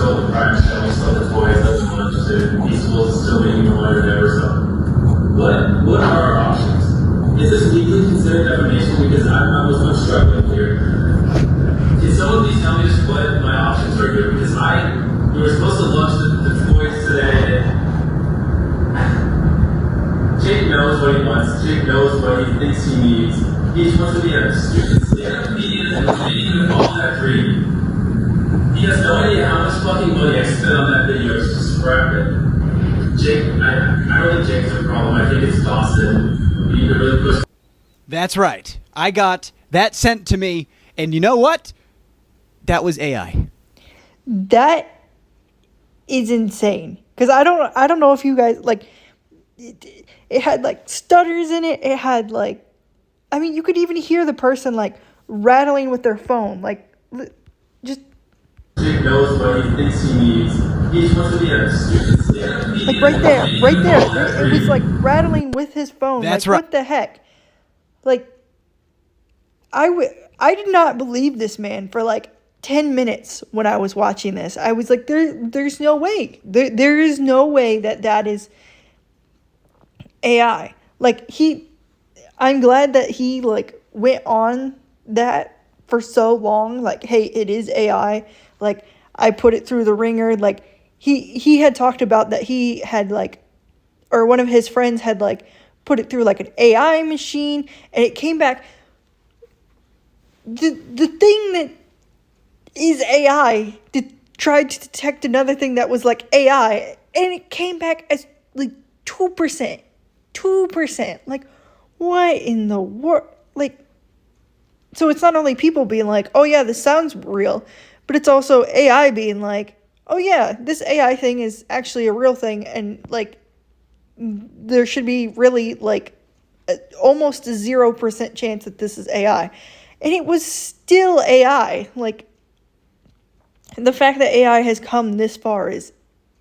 still the prime channel, still the toys, still the lunch, the peaceful, still making the water, never stuff. What are our options? Is this legally considered defamation? Because I'm struggling here. Can someone please tell me just what my options are here? Because we were supposed to launch the toys today. Jake knows what he wants. Jake knows what he thinks he needs. He just wants to be a stupid stand-up comedian and making all that free. He has no idea how much fucking money I spent on that video to scrap it. Jake, I don't think Jake's a problem. I think it's Dawson. We need to really push. That's right. I got that sent to me, and you know what? That was AI. That is insane. Because I don't know if you guys, like, it had, like, stutters in it. It had, like, I mean, you could even hear the person, like, rattling with their phone. Like, just... Jake knows what he thinks he needs. He just wants to be a stupid stand-up comedian. Like, right there. It was, like, rattling with his phone. That's like, right. What the heck? Like, I did not believe this man for, like, 10 minutes when I was watching this. I was like, there's no way. There is no way that is AI. Like, I'm glad that he, like, went on that for so long. Like, hey, it is AI. Like, I put it through the ringer. Like, he had talked about that he had, like, or one of his friends had, like, put it through, like, an AI machine, and it came back. The thing that is AI tried to detect another thing that was, like, AI, and it came back as, like, 2%. 2%. Like, what in the world? Like, so it's not only people being like, oh, yeah, this sounds real, but it's also AI being like, oh, yeah, this AI thing is actually a real thing, and, like, there should be really, like, almost a 0% chance that this is AI. And it was still AI. Like, the fact that AI has come this far is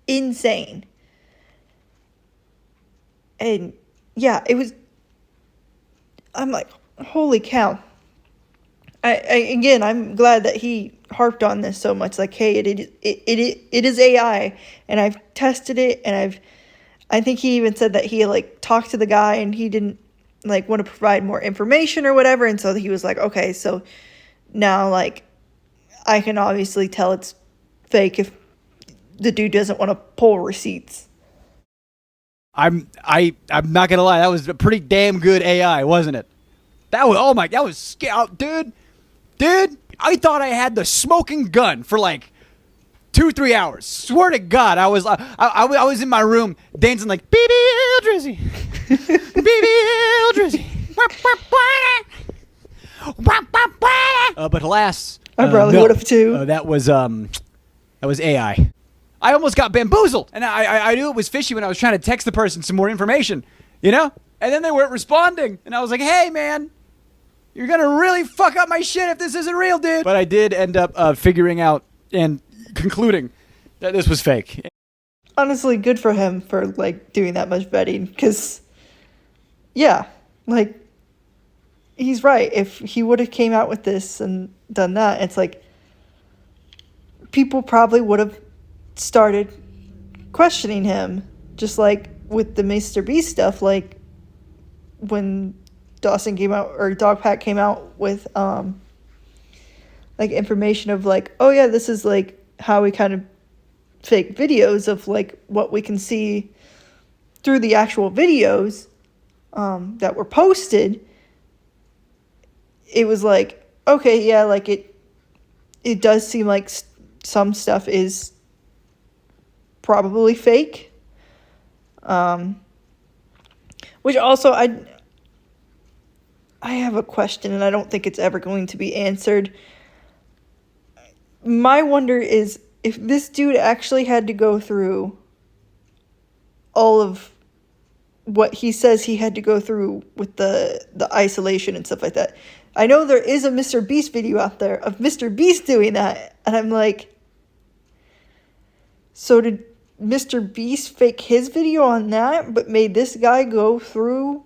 insane. And, yeah, it was... I'm like, holy cow. Again, I'm glad that he harped on this so much. Like, hey, it is AI, and I've tested it, and I think he even said that he, like, talked to the guy, and he didn't, like, want to provide more information or whatever, and so he was like, okay, so now, like, I can obviously tell it's fake if the dude doesn't want to pull receipts. I'm not gonna lie, that was a pretty damn good AI, wasn't it? That was scary, dude. I thought I had the smoking gun for like 2-3 hours. Swear to God, I was in my room dancing like BB Drizzy, BB Drizzy. But alas, I probably would have too. That was AI. I almost got bamboozled, and I knew it was fishy when I was trying to text the person some more information, you know? And then they weren't responding, and I was like, hey, man, you're going to really fuck up my shit if this isn't real, dude. But I did end up figuring out and concluding that this was fake. Honestly, good for him for, like, doing that much vetting, because, yeah, like, he's right. If he would have came out with this and done that, it's like, people probably would have started questioning him, just like with the Mr. Beast stuff, like when Dawson came out, or Dogpack came out with like information of like, oh yeah, this is like how we kind of fake videos of like what we can see through the actual videos that were posted. It was like, okay, yeah, like it does seem like some stuff is probably fake. Which also, I have a question, and I don't think it's ever going to be answered. My wonder is if this dude actually had to go through all of what he says he had to go through with the isolation and stuff like that. I know there is a Mr. Beast video out there of Mr. Beast doing that, and I'm like, so did Mr. Beast fake his video on that, but made this guy go through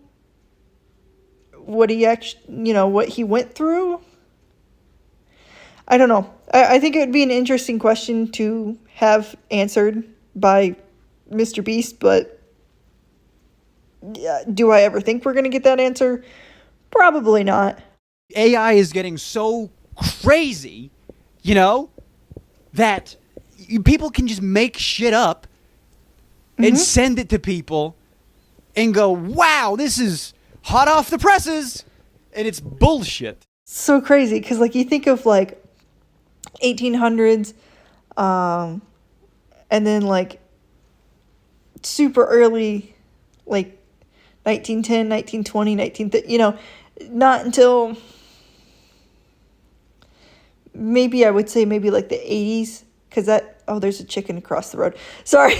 what he actually, what he went through? I don't know. I think it would be an interesting question to have answered by Mr. Beast, but do I ever think we're going to get that answer? Probably not. AI is getting so crazy, that people can just make shit up and send it to people and go, wow, this is hot off the presses, and it's bullshit. So crazy, because like you think of like 1800s, and then like super early, like 1910, 1920, 1930, not until maybe I would say maybe like the 80s, because there's a chicken across the road. Sorry.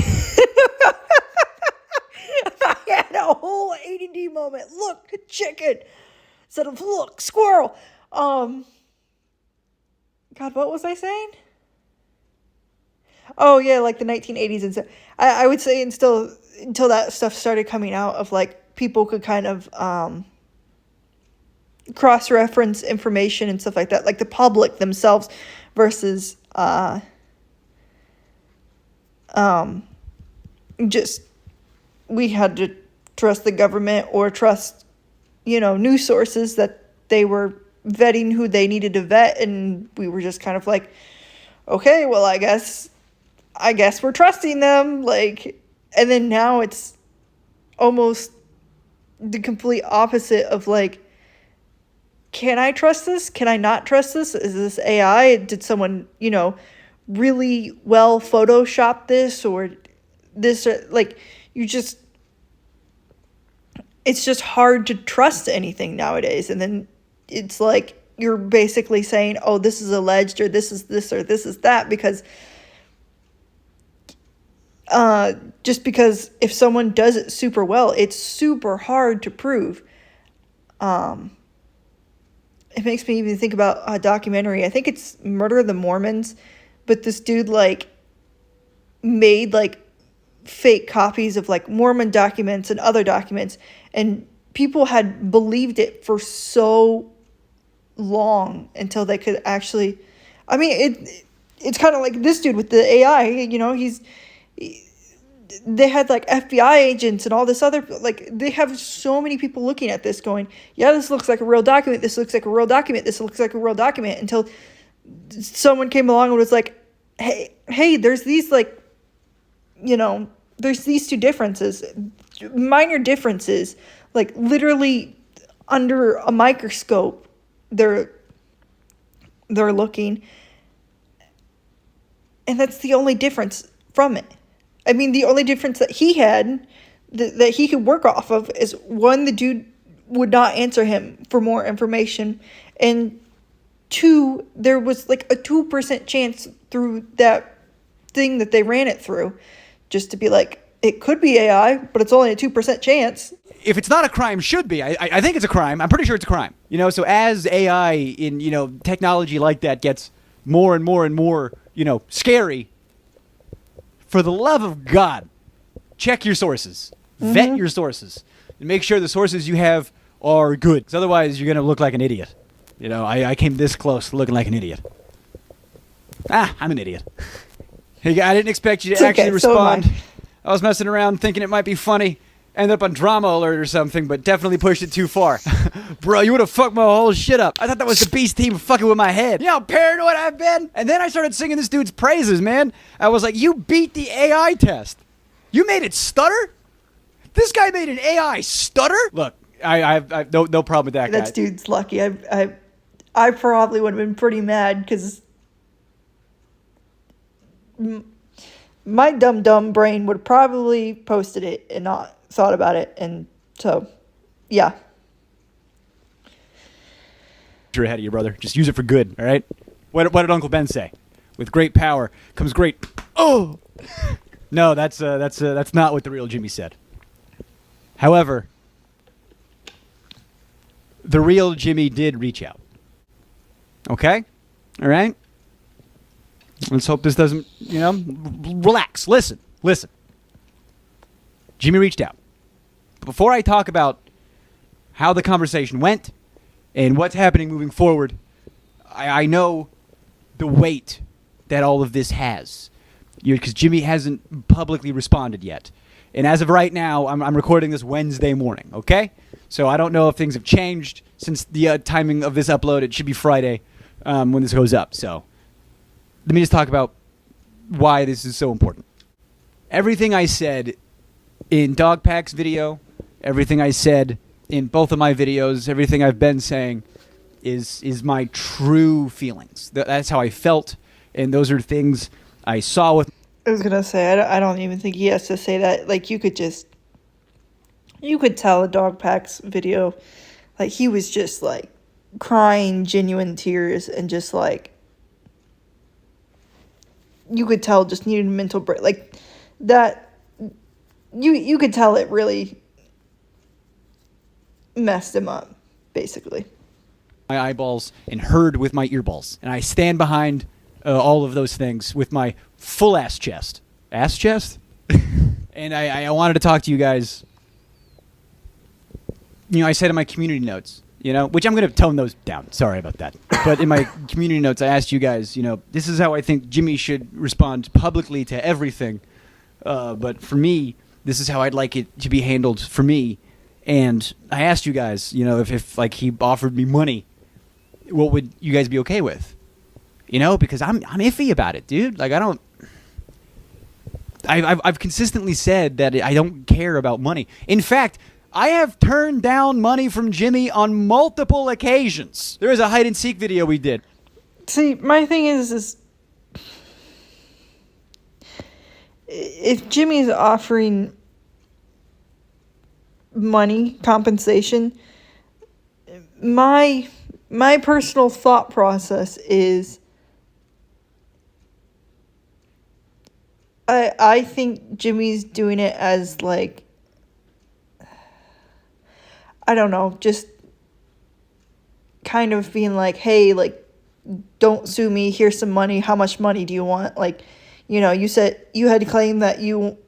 I had a whole ADD moment. Look, chicken. Instead of look, squirrel. God, what was I saying? Oh yeah, like the 1980s and stuff. I would say until that stuff started coming out of like people could kind of cross-reference information and stuff like that, like the public themselves versus just we had to trust the government or trust news sources that they were vetting who they needed to vet, and we were just kind of like, okay, well, I guess we're trusting them, like. And then now it's almost the complete opposite of like, can I trust this? Can I not trust this? Is this AI? Did someone, really well Photoshop this or this? Or, like, it's just hard to trust anything nowadays. And then it's like you're basically saying, oh, this is alleged, or this is this, or this is that, because just because if someone does it super well, it's super hard to prove. It makes me even think about a documentary. I think it's Murder of the Mormons, but this dude like made like fake copies of like Mormon documents and other documents, and people had believed it for so long until they could actually, I mean, it's kind of like this dude with the AI, they had like FBI agents and all this other, like they have so many people looking at this going, yeah, this looks like a real document, this looks like a real document, this looks like a real document, until someone came along and was like, hey, there's these like, there's these two differences, minor differences, like literally under a microscope, they're looking, and that's the only difference from it. I mean, the only difference that he had that he could work off of is, one, the dude would not answer him for more information, and two, there was like a 2% chance through that thing that they ran it through, just to be like, it could be AI, but it's only a 2% chance. If it's not a crime, should be. I think it's a crime. I'm pretty sure it's a crime. So as AI in, technology like that gets more and more and more, scary, for the love of God, check your sources. Vet your sources. And make sure the sources you have are good. 'Cause otherwise, you're going to look like an idiot. I came this close to looking like an idiot. I'm an idiot. Hey, I didn't expect you to actually respond. I was messing around thinking it might be funny. Ended up on Drama Alert or something, but definitely pushed it too far. Bro, you would have fucked my whole shit up. I thought that was the Beast team fucking with my head. You know how paranoid I've been? And then I started singing this dude's praises, man. I was like, you beat the AI test. You made it stutter? This guy made an AI stutter? Look, I have no problem with that guy. That dude's lucky. I probably would have been pretty mad, because my dumb brain would have probably posted it and not thought about it, and so yeah. You're ahead of you, brother. Just use it for good, all right? What did Uncle Ben say? With great power comes great. Oh, no, that's not what the real Jimmy said. However, the real Jimmy did reach out. Okay, all right. Let's hope this doesn't, relax. Listen. Jimmy reached out. But before I talk about how the conversation went and what's happening moving forward, I know the weight that all of this has. Because Jimmy hasn't publicly responded yet. And as of right now, I'm recording this Wednesday morning, okay? So I don't know if things have changed since the timing of this upload. It should be Friday when this goes up. So let me just talk about why this is so important. Everything I said in Dogpack's video, everything I said in both of my videos, everything I've been saying is my true feelings. That's how I felt, and those are things I saw with... I was gonna say, I don't even think he has to say that. Like, you could tell a Dogpack's video, like, he was just, like, crying genuine tears and just, like, you could tell just needed a mental break. Like, that, you could tell it really messed him up, basically. My eyeballs and heard with my earballs. And I stand behind all of those things with my full ass chest. Ass chest? And I wanted to talk to you guys. You know, I said in my community notes, you know, which I'm going to tone those down. Sorry about that. But in my community notes, I asked you guys, you know, this is how I think Jimmy should respond publicly to everything. But for me, this is how I'd like it to be handled for me. And I asked you guys, you know, if like he offered me money, what would you guys be okay with? You know, because I'm iffy about it, dude. Like, I've consistently said that I don't care about money. In fact, I have turned down money from Jimmy on multiple occasions. There was a hide and seek video we did. See, my thing is if Jimmy's offering money compensation, my personal thought process is I think Jimmy's doing it as, like, I don't know, just kind of being like, hey, like, don't sue me, here's some money, how much money do you want? Like, you know, you said you had claimed that you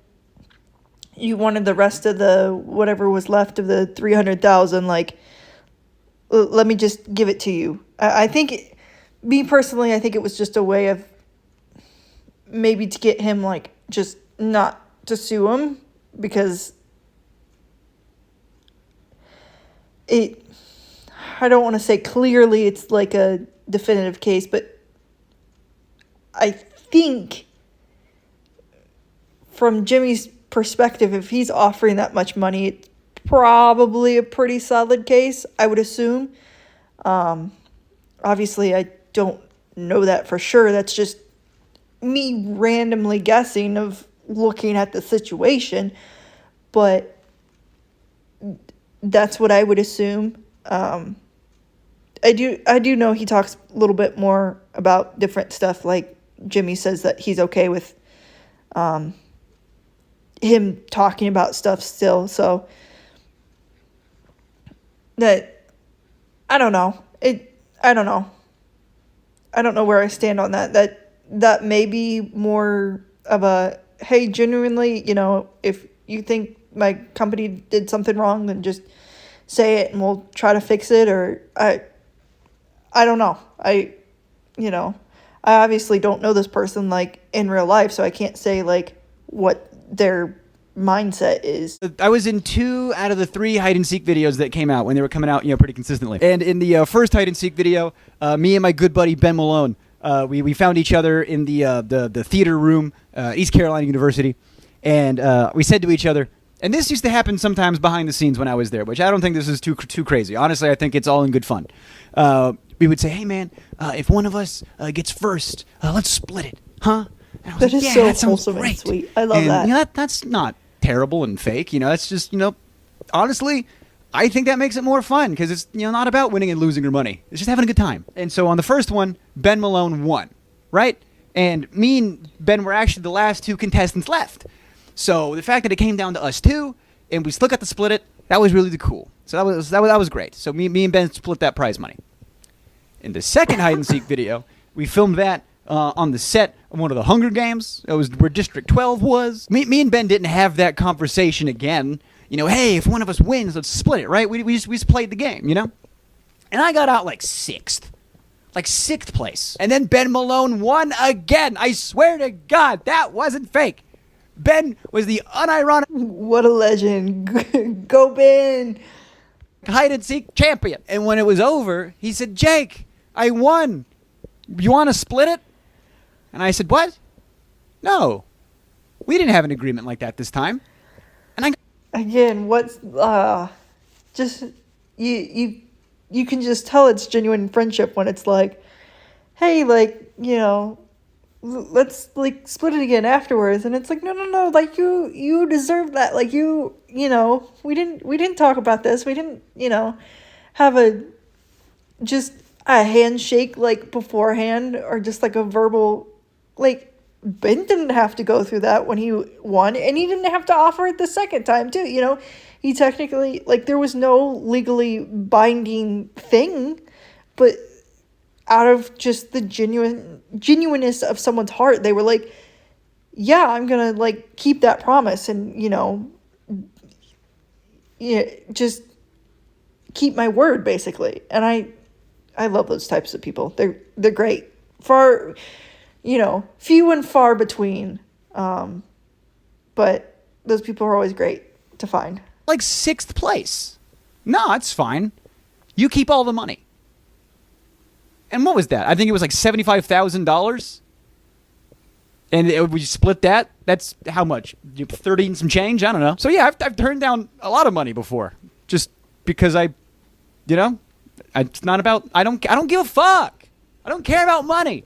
wanted the rest of the whatever was left of the 300,000, like, let me just give it to you. I think, me personally, I think it was just a way of maybe to get him, like, just not to sue him, because I don't want to say clearly it's like a definitive case, but I think from Jimmy's perspective, if he's offering that much money, it's probably a pretty solid case, I would assume. Obviously, I don't know that for sure. That's just me randomly guessing of looking at the situation, but that's what I would assume. I do know he talks a little bit more about different stuff, like Jimmy says that he's okay with him talking about stuff still, so that I don't know. I don't know. I don't know where I stand on that. That may be more of a, hey, genuinely, you know, if you think my company did something wrong, then just say it and we'll try to fix it. Or I don't know. I obviously don't know this person, like, in real life, so I can't say, like, what their mindset is. I was in 2 out of the 3 hide and seek videos that came out when they were coming out, you know, pretty consistently. And in the first hide and seek video, me and my good buddy Ben Malone, we found each other in the theater room, East Carolina University, and we said to each other, and this used to happen sometimes behind the scenes when I was there, which I don't think this is too crazy. Honestly, I think it's all in good fun. We would say, hey man, if one of us gets first, let's split it, huh? And I was That like, is yeah, so that sounds wholesome great. and sweet. I love and, that. You know, that's not terrible and fake. You know, that's just, you know, honestly, I think that makes it more fun because it's, you know, not about winning and losing your money. It's just having a good time. And so on the first one, Ben Malone won, right? And me and Ben were actually the last 2 contestants left. So the fact that it came down to us 2 and we still got to split it, that was really cool. So that was great. So me and Ben split that prize money. In the second hide and seek video, we filmed that on the set of one of the Hunger Games. It was where District 12 was. Me and Ben didn't have that conversation again. You know, hey, if one of us wins, let's split it, right? We just played the game, you know? And I got out like 6th. like 6th place. And then Ben Malone won again. I swear to God, that wasn't fake. Ben was the unironic What a legend. Go Ben. hide-and-seek champion. And when it was over, he said, Jake, I won. You want to split it? And I said, what? No. We didn't have an agreement like that this time. And Again, what's just you can just tell it's genuine friendship when it's like, hey, like, you know, let's like split it again afterwards. And it's like, no, like you deserve that. Like you know, we didn't talk about this. We didn't, you know, have just a handshake like beforehand, or just like a verbal, like Ben didn't have to go through that when he won, and he didn't have to offer it the second time too. You know, he technically, like, there was no legally binding thing, but out of just the genuineness of someone's heart, they were like, yeah, I'm gonna like keep that promise, and you know, yeah, just keep my word basically. And I love those types of people. They're great. Far, you know, few and far between, but those people are always great to find. like 6th place. No, it's fine. You keep all the money. And what was that? I think it was like $75,000. And we split that. That's how much? 30 and some change? I don't know. So yeah, I've turned down a lot of money before, just because it's not about. I don't give a fuck. I don't care about money.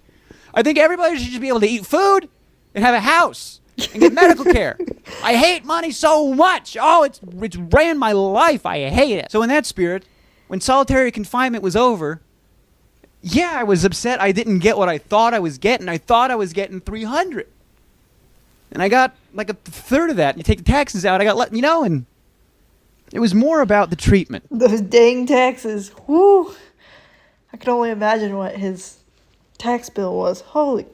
I think everybody should just be able to eat food and have a house and get medical care. I hate money so much. Oh, it's ran my life. I hate it. So in that spirit, when solitary confinement was over, yeah, I was upset I didn't get what I thought I was getting. I thought I was getting $300. And I got like a third of that. You take the taxes out, I got, and it was more about the treatment. Those dang taxes. Whoo. I can only imagine what his tax bill was. Holy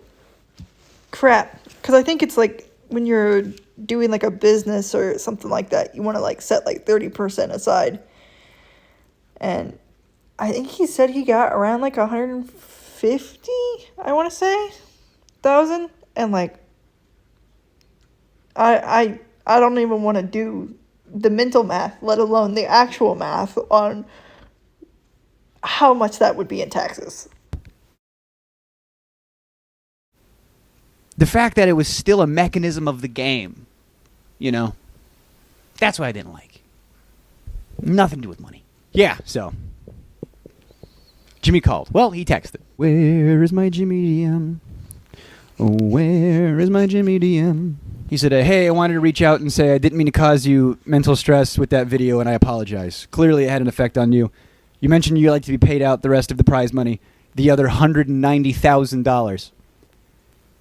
crap. Because I think it's like when you're doing like a business or something like that, you want to like set like 30% aside. And I think he said he got around like 150, I want to say, thousand. And like, I don't even want to do the mental math, let alone the actual math on how much that would be in taxes. The fact that it was still a mechanism of the game, that's what I didn't like. Nothing to do with money. Yeah, so Jimmy called. Well, he texted. Where is my Jimmy DM? Oh, where is my Jimmy DM? He said, hey, I wanted to reach out and say I didn't mean to cause you mental stress with that video, and I apologize. Clearly, it had an effect on you. You mentioned you'd like to be paid out the rest of the prize money, the other $190,000.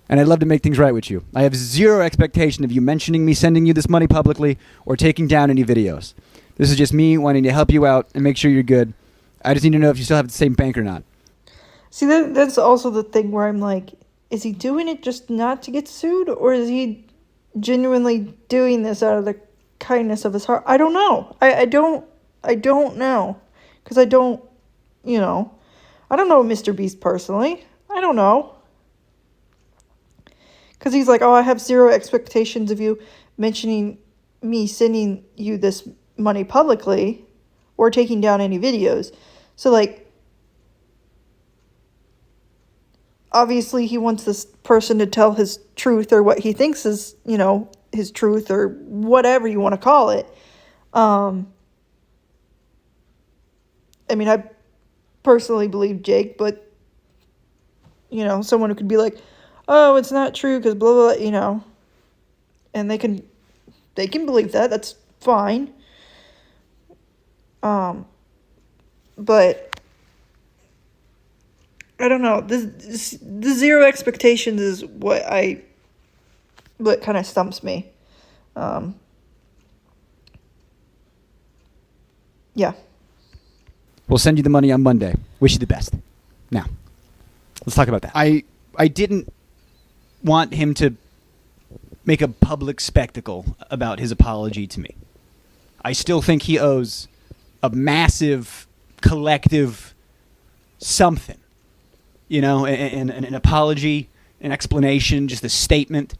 And I'd love to make things right with you. I have zero expectation of you mentioning me sending you this money publicly or taking down any videos. This is just me wanting to help you out and make sure you're good. I just need to know if you still have the same bank or not. See, that's also the thing where I'm like, is he doing it just not to get sued? Or is he genuinely doing this out of the kindness of his heart? I don't know. I don't know. Because I don't know Mr. Beast personally. I don't know. Because he's like, oh, I have zero expectations of you mentioning me sending you this money publicly or taking down any videos. So, like, obviously he wants this person to tell his truth or what he thinks is, his truth or whatever you want to call it. I mean, I personally believe Jake, but, someone who could be like, oh, it's not true because blah, blah, blah, and they can believe that. That's fine. But I don't know. The zero expectations is what kind of stumps me. Yeah. We'll send you the money on Monday. Wish you the best. Now, let's talk about that. I didn't want him to make a public spectacle about his apology to me. I still think he owes a massive collective something an apology, an explanation, just a statement.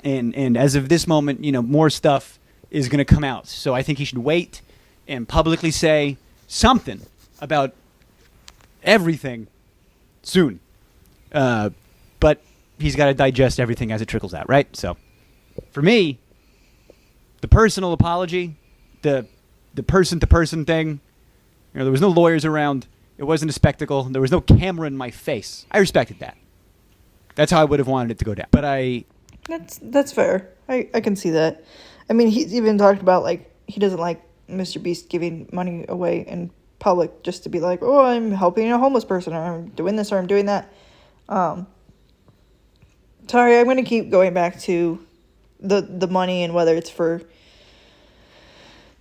And as of this moment, more stuff is going to come out. So I think he should wait and publicly say something about everything soon. But he's got to digest everything as it trickles out, right? So for me, the personal apology, the person-to-person thing, there was no lawyers around. It wasn't a spectacle. There was no camera in my face. I respected that. That's how I would have wanted it to go down. But That's fair. I can see that. I mean, he's even talked about, like, he doesn't like Mr. Beast giving money away in public just to be like, oh, I'm helping a homeless person, or I'm doing this, or I'm doing that. Sorry, I'm going to keep going back to the money and whether it's for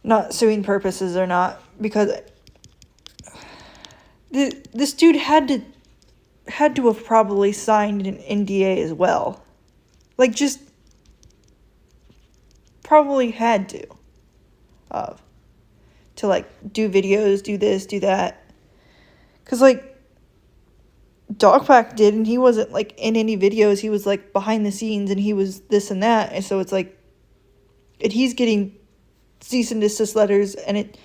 not suing purposes or not, because this dude had to have probably signed an NDA as well. Like, just probably had to like, do videos, do this, do that. Because, like, Dogpack did, and he wasn't, like, in any videos. He was, like, behind the scenes, and he was this and that. And so it's, like, and he's getting cease and desist letters, and it,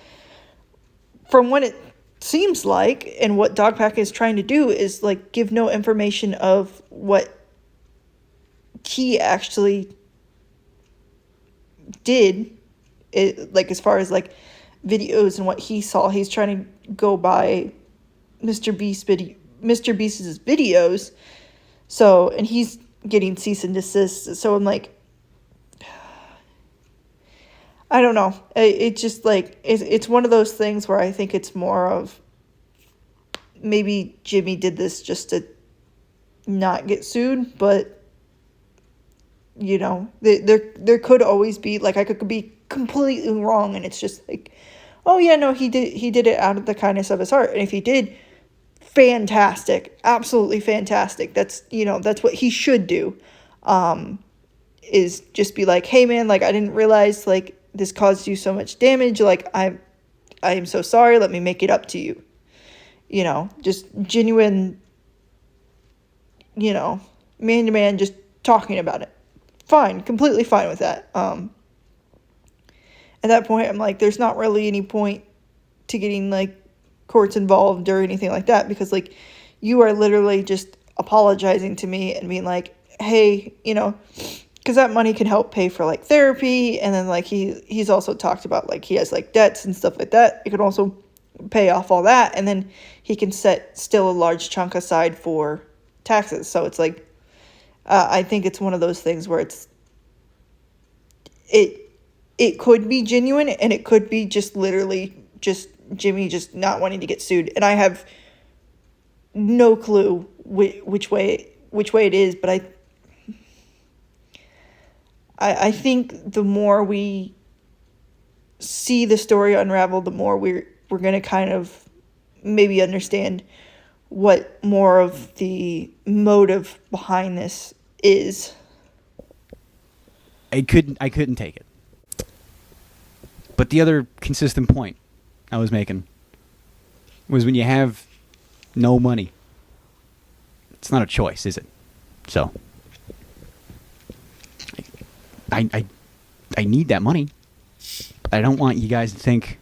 from what it seems like, and what Dogpack is trying to do is, like, give no information of what he actually did, like, as far as, like, videos and what he saw. He's trying to go by Mr. Beast's videos, so, and he's getting cease and desist. So I'm like, I don't know. It just, like, it's one of those things where I think it's more of maybe Jimmy did this just to not get sued, but, there could always be, like, I could be completely wrong, and it's just like, oh yeah, no, he did it out of the kindness of his heart. And if he did, fantastic, absolutely fantastic. That's that's what he should do, is just be like, hey man, like, I didn't realize, like, this caused you so much damage, like, I am so sorry, let me make it up to you. Just genuine, man to man, just talking about it. Fine, completely fine with that. At that point, I'm like, there's not really any point to getting, like, courts involved or anything like that, because, like, you are literally just apologizing to me and being like, hey, because that money can help pay for, like, therapy, and then, like, he's also talked about, like, he has, like, debts and stuff like that. It can also pay off all that, and then he can set still a large chunk aside for taxes. So it's like, I think it's one of those things where it could be genuine, and it could be just literally just Jimmy just not wanting to get sued. And I have no clue which way it is, but I think the more we see the story unravel, the more we're going to kind of maybe understand what more of the motive behind this is. I couldn't take it. But the other consistent point I was making was, when you have no money, it's not a choice, is it? So I need that money. But I don't want you guys to think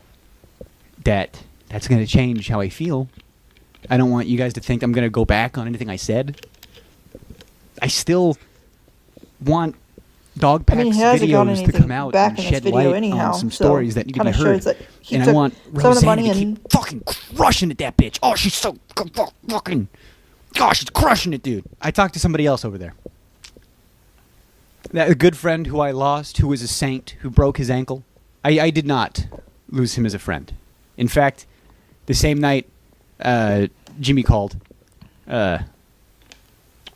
that that's going to change how I feel. I don't want you guys to think I'm going to go back on anything I said. I still want Dogpack's videos to come out and shed light on some stories that need to be heard. And I want Roseanne to keep fucking crushing it, that bitch. Oh, she's so fucking... Gosh, she's crushing it, dude. I talked to somebody else over there. A good friend who I lost, who was a saint, who broke his ankle. I did not lose him as a friend. In fact, the same night Jimmy called, I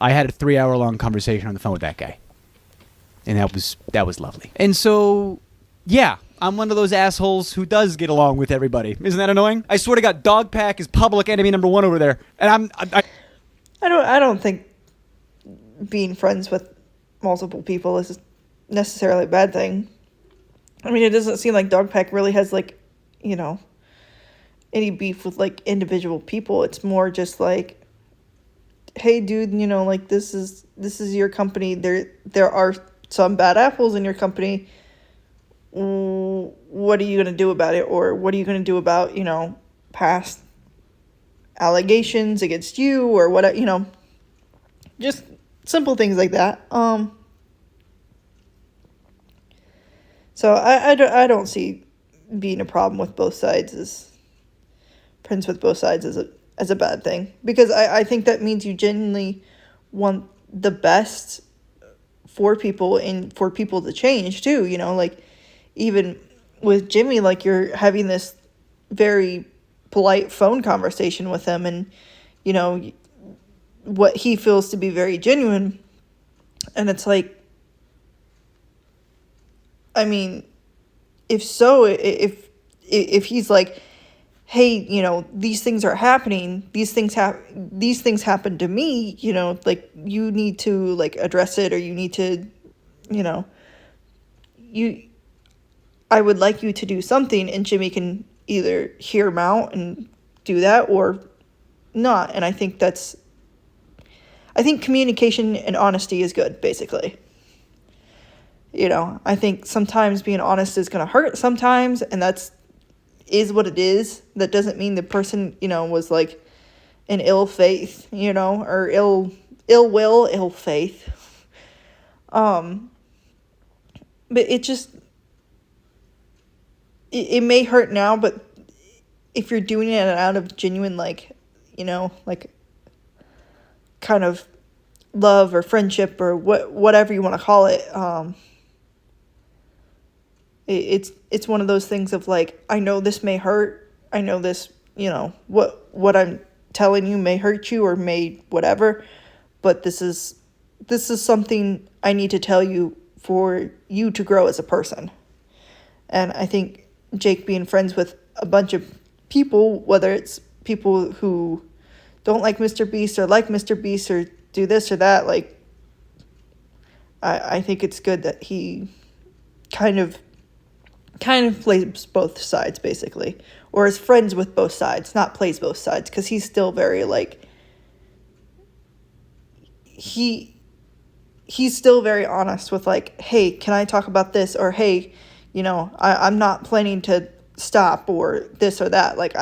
had a 3-hour-long conversation on the phone with that guy. And that was lovely. And so, yeah, I'm one of those assholes who does get along with everybody. Isn't that annoying? I swear to God, Dogpack is public enemy number 1 over there. And I don't think being friends with multiple people is necessarily a bad thing. I mean, it doesn't seem like Dogpack really has, like, any beef with, like, individual people. It's more just like, hey dude, you know, like this is your company. There are some bad apples in your company. What are you going to do about it? Or what are you going to do about, you know, past allegations against you or what, you know, just simple things like that. So I don't see being a problem with both sides friends with both sides as a bad thing, because I think that means you genuinely want the best for people and for people to change too, you know, like even with Jimmy, like you're having this very polite phone conversation with him, and you know what he feels to be very genuine, and it's like, I mean, if he's like, hey, you know, these things are happening, these things happen to me, you know, like you need to like address it, or you need to, you know, I would like you to do something, and Jimmy can either hear him out and do that or not. And I think communication and honesty is good, basically. You know, I think sometimes being honest is going to hurt sometimes, and is what it is. That doesn't mean the person, you know, was like in ill faith, you know, or ill will, ill faith. But it may hurt now, but if you're doing it out of genuine, like, you know, like kind of love or friendship or whatever you want to call it, it's one of those things of like, I know this may hurt. I know this, you know, what I'm telling you may hurt you or may whatever, but this is something I need to tell you for you to grow as a person. And I think Jake being friends with a bunch of people, whether it's people who don't like Mr. Beast or like Mr. Beast or do this or that, like, I think it's good that he kind of plays both sides, basically, or is friends with both sides, not plays both sides, because he's still very like, he's still very honest with like, hey, can I talk about this? Or hey, you know, I'm not planning to stop or this or that. Like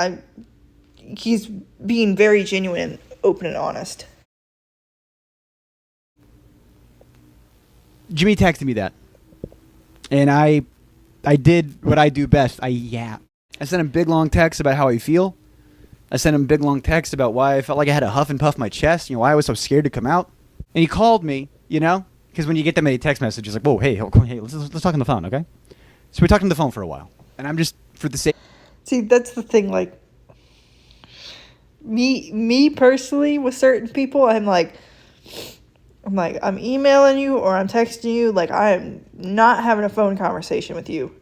he's being very genuine, open and honest. Jimmy texted me that, and I did what I do best. I sent him big long texts about how I feel. I sent him big long texts about why I felt like I had to huff and puff my chest, you know, why I was so scared to come out. And he called me, you know, because when you get that many text messages, like, whoa, hey, let's talk on the phone, okay? So we talked on the phone for a while, and I'm just, for the sake... See, that's the thing, like, me personally, with certain people, I'm emailing you or I'm texting you, like, I am not having a phone conversation with you,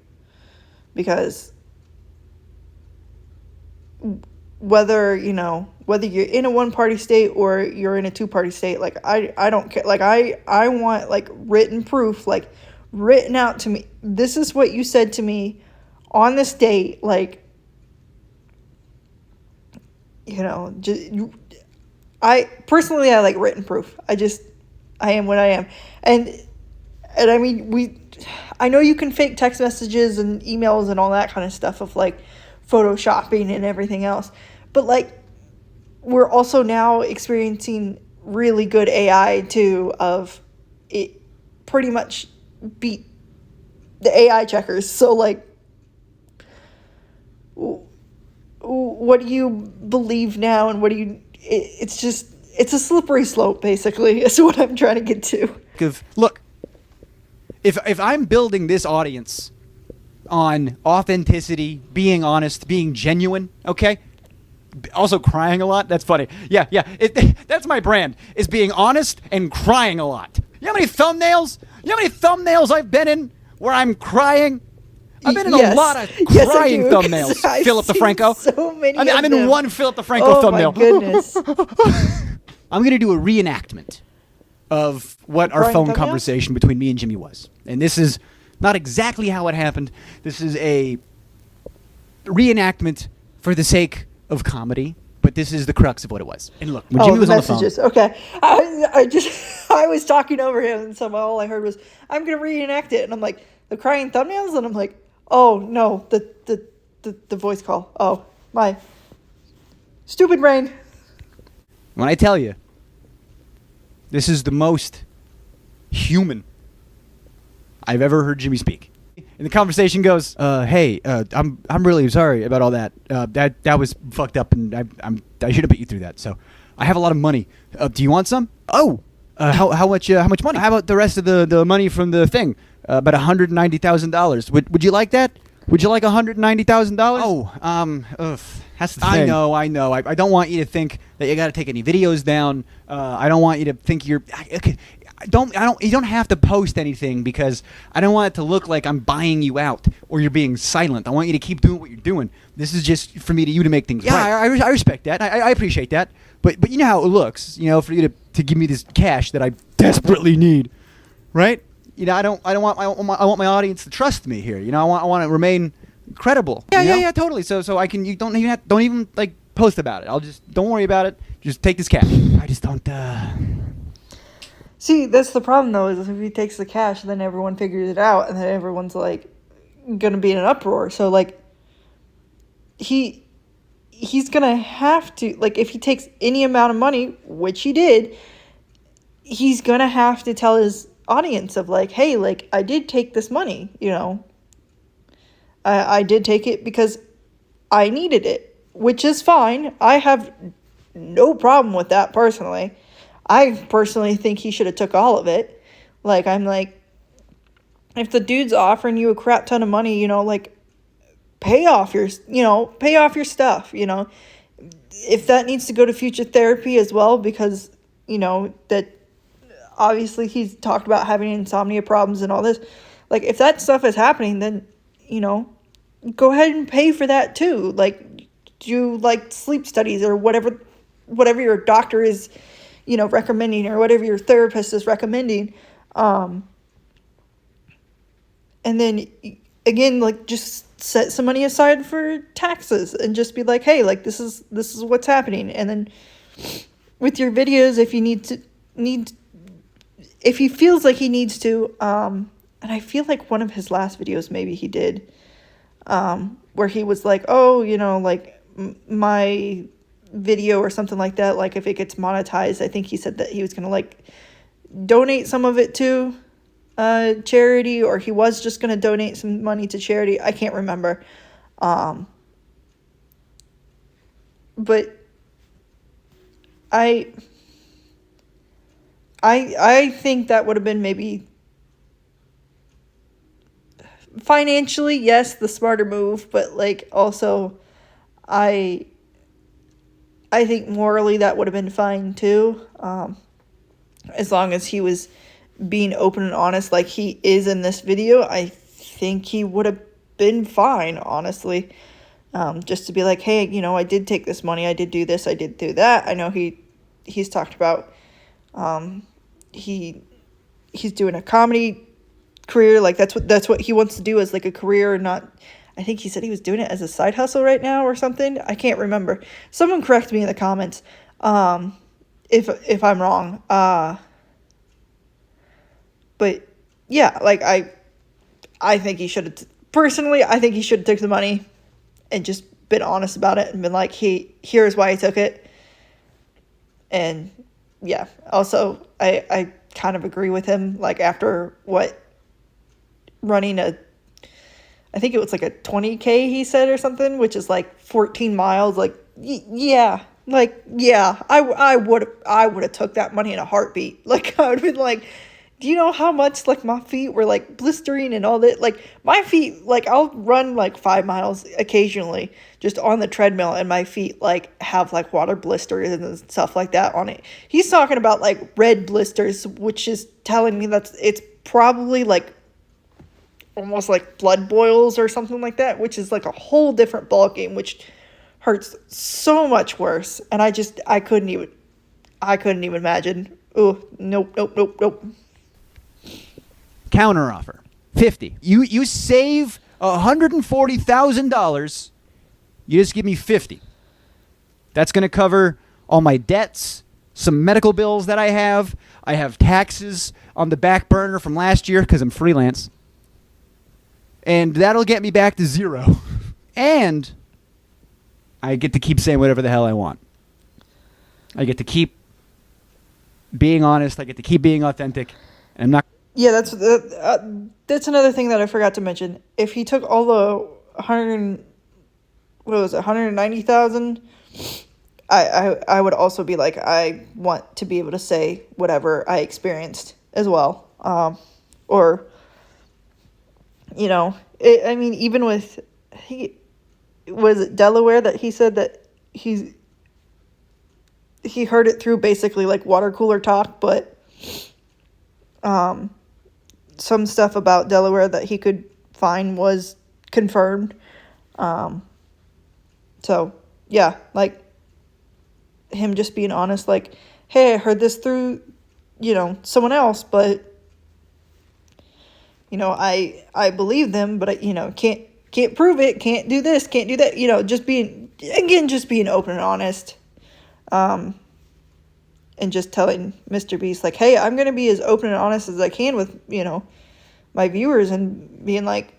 because whether you're in a one-party state or you're in a two-party state, like, I don't care, like, I want, like, written proof, like, written out to me, this is what you said to me on this date, like, you know, I like written proof. I am what I am. And I mean, I know you can fake text messages and emails and all that kind of stuff of like photoshopping and everything else, but like, we're also now experiencing really good AI too, of it pretty much beat the AI checkers. So like, what do you believe now, and what do you? It's a slippery slope, basically, is what I'm trying to get to. Look, if I'm building this audience on authenticity, being honest, being genuine, okay? Also crying a lot, that's funny. Yeah, that's my brand, is being honest and crying a lot. You know how many thumbnails I've been in where I'm crying? I've been in a lot of crying thumbnails. Philip DeFranco. So many. I'm in one Philip DeFranco thumbnail. Oh my goodness. I'm going to do a reenactment of what our phone thumbnails? conversation between me and Jimmy was. And this is not exactly how it happened. This is a reenactment for the sake of comedy, but this is the crux of what it was. And look, when Oh, Jimmy the was on the phone, messages. Okay. I was talking over him, and so all I heard was, "I'm gonna reenact it," and I'm like, "The crying thumbnails," and I'm like, "Oh no, the voice call. Oh my, stupid brain." when I tell you, this is the most human I've ever heard Jimmy speak. And the conversation goes, "Hey, I'm really sorry about all that. That was fucked up, and I should have put you through that. So, I have a lot of money. Do you want some? Oh, how much money? How about the rest of the money from the thing? About $190,000. Would you like that? Would you like $190,000? Oh, that's the thing. I know. I don't want you to think that you got to take any videos down. I don't want you to think you're. Okay, you don't have to post anything because I don't want it to look like I'm buying you out or you're being silent. I want you to keep doing what you're doing. This is just for you to make things right. I respect that. I appreciate that. But you know how it looks, for you to give me this cash that I desperately need, right? I want my audience to trust me here. I want to remain credible. Yeah, totally. So I can. You don't even like post about it. Don't worry about it. Just take this cash. I just don't. See, that's the problem though, is if he takes the cash, then everyone figures it out, and then everyone's like gonna be in an uproar. So like he's gonna have to, like, if he takes any amount of money, which he did, he's gonna have to tell his audience of like, hey, like, I did take this money, I did take it because I needed it, which is fine. I have no problem with that personally. I personally think he should have took all of it. Like, I'm like, if the dude's offering you a crap ton of money, like, pay off your stuff, If that needs to go to future therapy as well, because, that obviously he's talked about having insomnia problems and all this. Like, if that stuff is happening, then, go ahead and pay for that too. Like, do like sleep studies or whatever your doctor is, recommending, or whatever your therapist is recommending. And then again, like, just set some money aside for taxes and just be like, hey, like, this is what's happening. And then with your videos, if he feels like he needs to, and I feel like one of his last videos, maybe he did, where he was like, oh, like, my video or something like that, like, if it gets monetized, I think he said that he was gonna like donate some of it to charity, or he was just gonna donate some money to charity. I can't remember, but I think that would have been maybe financially, yes, the smarter move, but like, also I think morally that would have been fine too, as long as he was being open and honest like he is in this video. I think he would have been fine, honestly, just to be like, hey, I did take this money, I did do this, I did do that. I know he's talked about he's doing a comedy career, like that's what he wants to do as like a career, not, I think he said he was doing it as a side hustle right now or something. I can't remember. Someone correct me in the comments if I'm wrong. But yeah, like, I think he should have, personally, I think he should have took the money and just been honest about it and been like, here's why he took it. And yeah, also, I kind of agree with him, like, after running I think it was like a 20K he said or something, which is like 14 miles. Like, yeah, I would have took that money in a heartbeat. Like, I would have been like, do you know how much, like, my feet were like blistering and all that? Like, my feet, like, I'll run like 5 miles occasionally just on the treadmill, and my feet like have like water blisters and stuff like that on it. He's talking about like red blisters, which is telling me it's probably like almost like blood boils or something like that, which is like a whole different ballgame, which hurts so much worse. And I couldn't even imagine. Oh, nope. Counter offer, 50. You save $140,000. You just give me 50. That's going to cover all my debts, some medical bills that I have. I have taxes on the back burner from last year because I'm freelance. And that'll get me back to zero. And I get to keep saying whatever the hell I want. I get to keep being honest. I get to keep being authentic. And I'm not... Yeah, that's another thing that I forgot to mention. If he took all the 190,000, I would also be like, I want to be able to say whatever I experienced as well. Or, you know, I mean, even with, was it Delaware that he said that he heard it through basically like water cooler talk, but some stuff about Delaware that he could find was confirmed. So yeah, like him just being honest, like, hey, I heard this through, you know, someone else, but you know, I believe them, but I, you know, can't prove it, can't do this, can't do that, you know, just being open and honest. And just telling Mr. Beast, like, hey, I'm going to be as open and honest as I can with, you know, my viewers, and being like,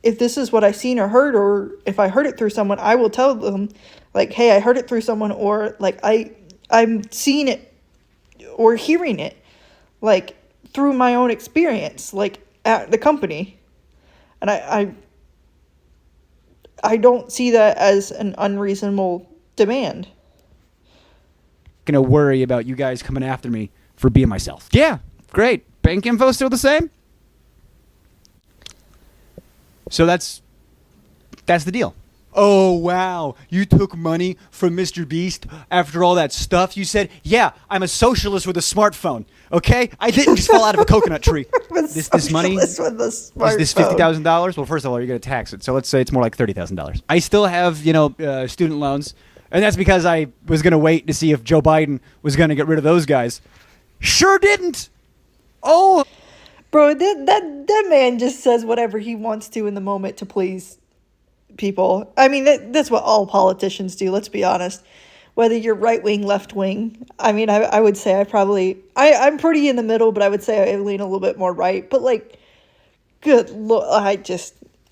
if this is what I seen or heard, or if I heard it through someone, I will tell them, like, hey, I heard it through someone, or like I'm seeing it or hearing it, like, through my own experience, like, at the company. And I don't see that as an unreasonable demand. Gonna worry about you guys coming after me for being myself. Yeah, great. Bank info still the same? So that's the deal. Oh, wow. You took money from Mr. Beast after all that stuff you said? Yeah, I'm a socialist with a smartphone, okay? I didn't just fall out of a coconut tree. This money, is this $50,000? Well, first of all, you're going to tax it. So let's say it's more like $30,000. I still have, you know, student loans. And that's because I was going to wait to see if Joe Biden was going to get rid of those guys. Sure didn't. Oh. Bro, that man just says whatever he wants to in the moment to please people. I mean, that's what all politicians do, let's be honest. Whether you're right wing, left wing. I mean, I would say I'm pretty in the middle, but I would say I lean a little bit more right. But, like, good Lord,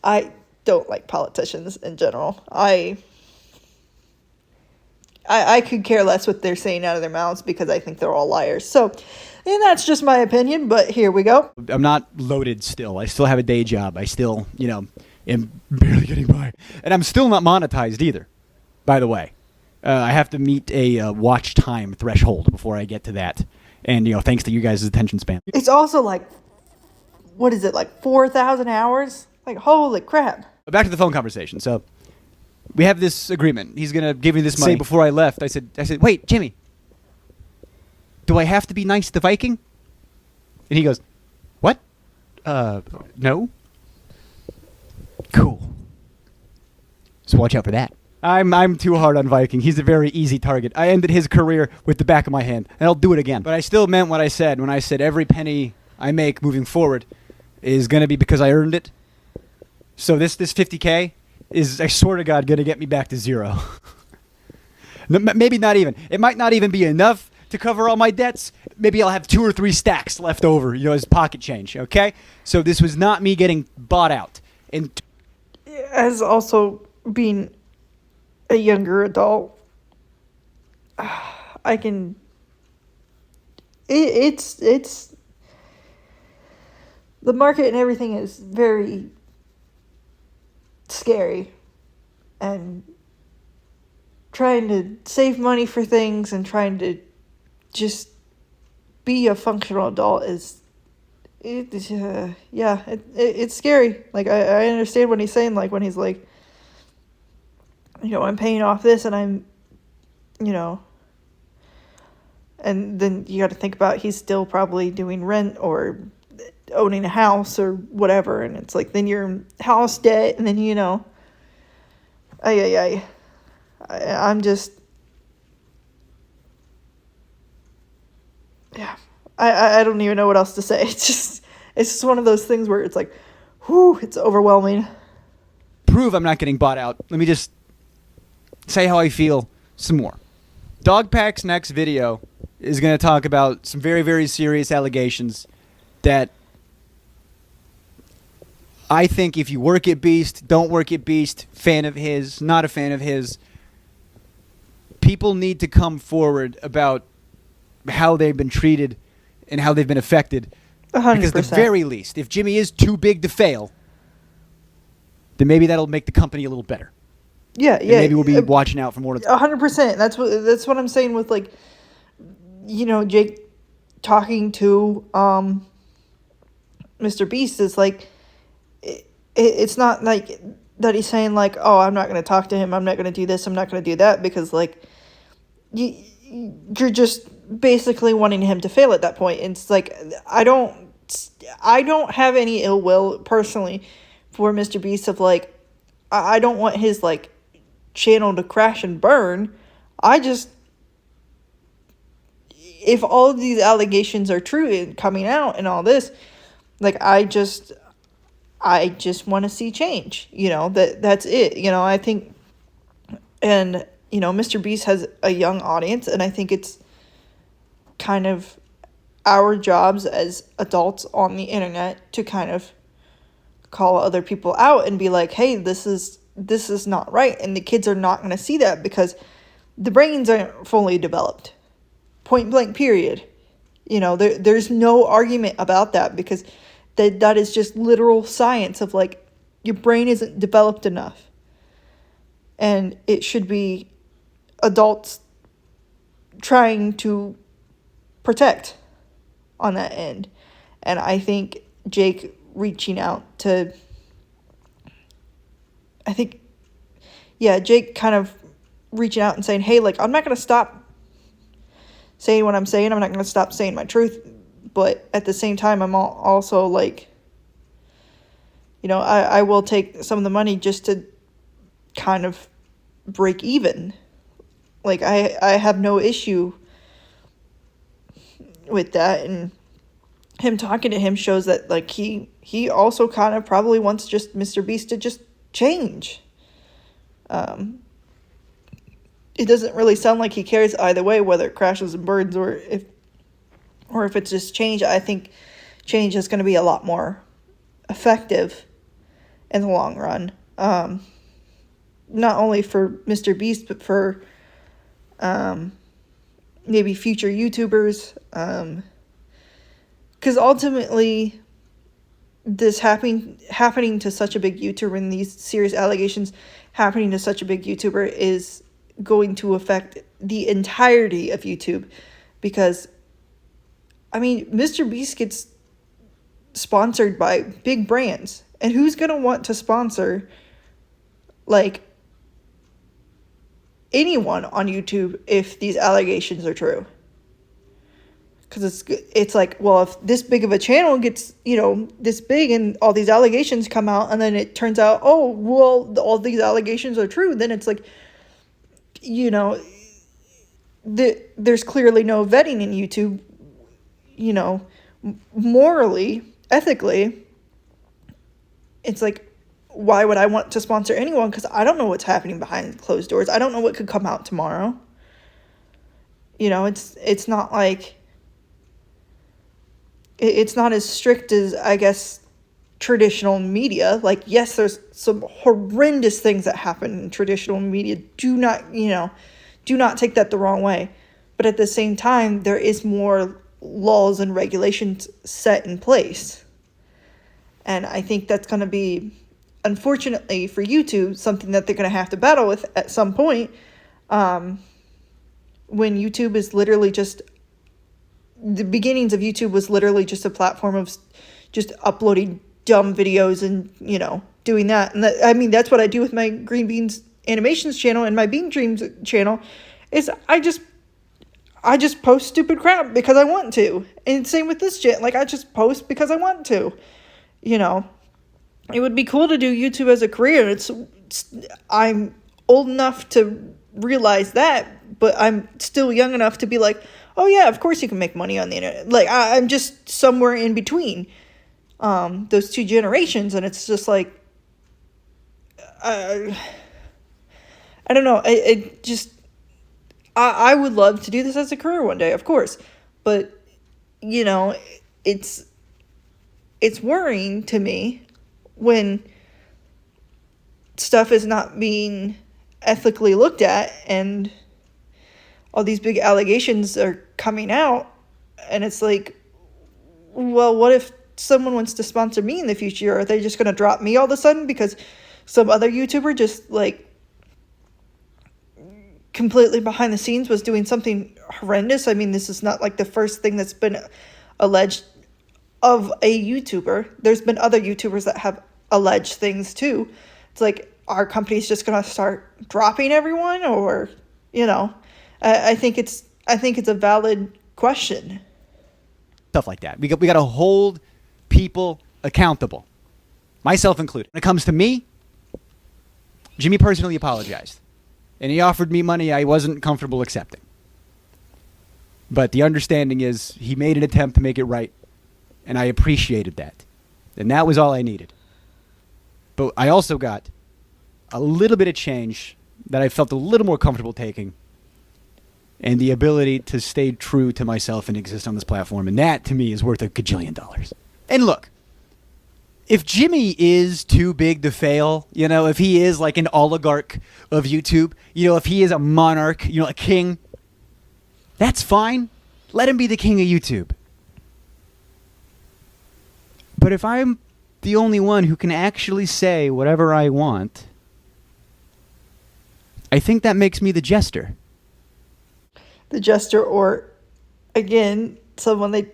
I don't like politicians in general. I could care less what they're saying out of their mouths because I think they're all liars. So, and that's just my opinion, but here we go. I'm not loaded still. I still have a day job. I still, you know, am barely getting by. And I'm still not monetized either, by the way. I have to meet a watch time threshold before I get to that. And, you know, thanks to you guys' attention span. It's also like, what is it, like 4,000 hours? Like, holy crap. Back to the phone conversation. So we have this agreement. He's going to give me this money. Before I left, I said, wait, Jimmy, do I have to be nice to Viking? And he goes, what? No. Cool. So watch out for that. I'm too hard on Viking. He's a very easy target. I ended his career with the back of my hand, and I'll do it again. But I still meant what I said when I said every penny I make moving forward is going to be because I earned it. So this $50K is, I swear to God, going to get me back to zero. Maybe not even. It might not even be enough to cover all my debts. Maybe I'll have 2 or 3 stacks left over, you know, as pocket change, okay? So this was not me getting bought out. And as also being a younger adult, I can... It's... The market and everything is very scary, and trying to save money for things and trying to just be a functional adult is it's scary. Like, I understand what he's saying, like when he's like, you know, I'm paying off this and I'm, you know, and then you got to think about he's still probably doing rent or owning a house or whatever, and it's like then your house debt, and then, you know, I'm just, yeah, I don't even know what else to say. It's just one of those things where it's like, whew, it's overwhelming. Prove I'm not getting bought out. Let me just say how I feel some more. Dogpack's next video is going to talk about some very, very serious allegations that I think if you work at Beast, don't work at Beast, fan of his, not a fan of his, people need to come forward about how they've been treated and how they've been affected. 100%. Because at the very least, if Jimmy is too big to fail, then maybe that'll make the company a little better. Yeah, And maybe we'll be watching out for more. 100%. That's what I'm saying with, like, you know, Jake talking to Mr. Beast is like, it's not like that he's saying like, oh, I'm not going to talk to him, I'm not going to do this, I'm not going to do that, because like you're just basically wanting him to fail at that point. And it's like, I don't have any ill will personally for Mr. Beast of like, I don't want his like channel to crash and burn. If all of these allegations are true and coming out and all this, like, I just want to see change, you know, that's it. You know, I think, and, you know, Mr. Beast has a young audience, and I think it's kind of our jobs as adults on the internet to kind of call other people out and be like, hey, this is not right. And the kids are not going to see that because the brains aren't fully developed. Point blank, period. You know, there's no argument about that, because that is just literal science of like, your brain isn't developed enough. And it should be adults trying to protect on that end. And I think Jake reaching out to, Jake kind of reaching out and saying, hey, like, I'm not going to stop saying what I'm saying. I'm not going to stop saying my truth. But at the same time, I'm also like, you know, I will take some of the money just to kind of break even. Like, I have no issue with that. And him talking to him shows that, like, he also kind of probably wants just Mr. Beast to just change. It doesn't really sound like he cares either way, whether it crashes and burns or if it's just change. I think change is going to be a lot more effective in the long run. Not only for Mr. Beast, but for maybe future YouTubers. Because ultimately, this happening to such a big YouTuber, and these serious allegations happening to such a big YouTuber, is going to affect the entirety of YouTube. Because, I mean, Mr. Beast gets sponsored by big brands. And who's going to want to sponsor, like, anyone on YouTube if these allegations are true? Because it's like, well, if this big of a channel gets, you know, this big and all these allegations come out, and then it turns out, oh, well, all these allegations are true, then it's like, you know, there's clearly no vetting in YouTube, you know, morally, ethically. It's like, why would I want to sponsor anyone? Because I don't know what's happening behind closed doors. I don't know what could come out tomorrow. You know, it's not like, it's not as strict as, I guess, traditional media. Like, yes, there's some horrendous things that happen in traditional media. Do not take that the wrong way. But at the same time, there is more laws and regulations set in place. And I think that's going to be, unfortunately for YouTube, something that they're going to have to battle with at some point. When YouTube is literally just, the beginnings of YouTube was literally just a platform of just uploading dumb videos and, you know, doing that. And I mean, that's what I do with my Green Beans Animations channel and my Bean Dreams channel, is I just post stupid crap because I want to. And same with this shit. Like, I just post because I want to. You know, it would be cool to do YouTube as a career. I'm old enough to realize that, but I'm still young enough to be like, oh yeah, of course you can make money on the internet. Like, I'm just somewhere in between those two generations, and it's just like, I don't know. I would love to do this as a career one day, of course. But, you know, it's worrying to me when stuff is not being ethically looked at and all these big allegations are coming out, and it's like, well, what if someone wants to sponsor me in the future? Are they just going to drop me all of a sudden because some other YouTuber just like completely behind the scenes was doing something horrendous? I mean, this is not like the first thing that's been alleged of a YouTuber. There's been other YouTubers that have alleged things too. It's like, our company's just going to start dropping everyone, or, you know, I think it's a valid question. Stuff like that. We got to hold people accountable, myself included. When it comes to me, Jimmy personally apologized, and he offered me money I wasn't comfortable accepting. But the understanding is he made an attempt to make it right, and I appreciated that. And that was all I needed. But I also got a little bit of change that I felt a little more comfortable taking, and the ability to stay true to myself and exist on this platform. And that, to me, is worth $1 gajillion. And look, if Jimmy is too big to fail, you know, if he is like an oligarch of YouTube, you know, if he is a monarch, you know, a king, that's fine. Let him be the king of YouTube. But if I'm the only one who can actually say whatever I want, I think that makes me the jester. The jester, or again, someone they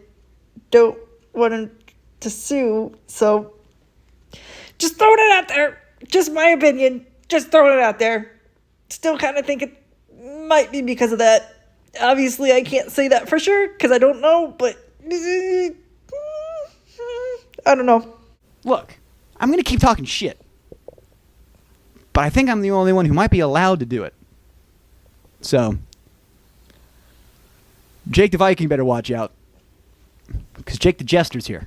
don't want him to sue. So just throwing it out there. Just my opinion. Just throwing it out there. Still kind of think it might be because of that. Obviously, I can't say that for sure because I don't know, but I don't know. Look, I'm going to keep talking shit. But I think I'm the only one who might be allowed to do it. So, Jake the Viking better watch out. Because Jake the Jester's here.